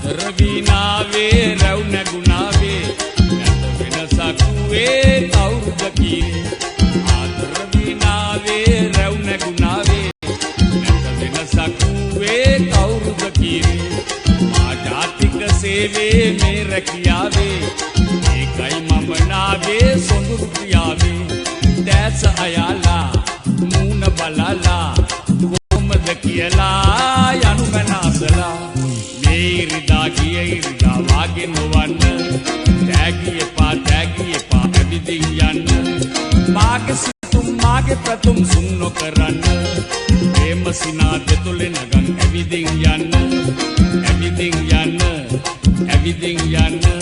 ආදර විනාවේ රැව් නැගුණාවේ නැත වෙනසක් වේ කවුරුද කීවේ ආදර විනාවේ රැව් නැගුණාවේ නැත වෙනසක් වේ කවුරුද කීවේ මා ජාතික සේවේ මේ රැකියාවේ ඒකයි මම නාවේ සොඳුරු ක්‍රියාවේ දැස අයාලා මූණ බලලා කොහොමද කියලා යනු මනසලා මේ ඉරිදා ගිය ඉරිදා වාගේ නොවන්න තෑගි එපා ඇවිදින් යන්න මාගේ සිතුම් මාගේ ප්‍රතුම් සුන් නොකරන්න ප්‍රේම සිනාද තුලේ නගන් ඇවිදින් යන්න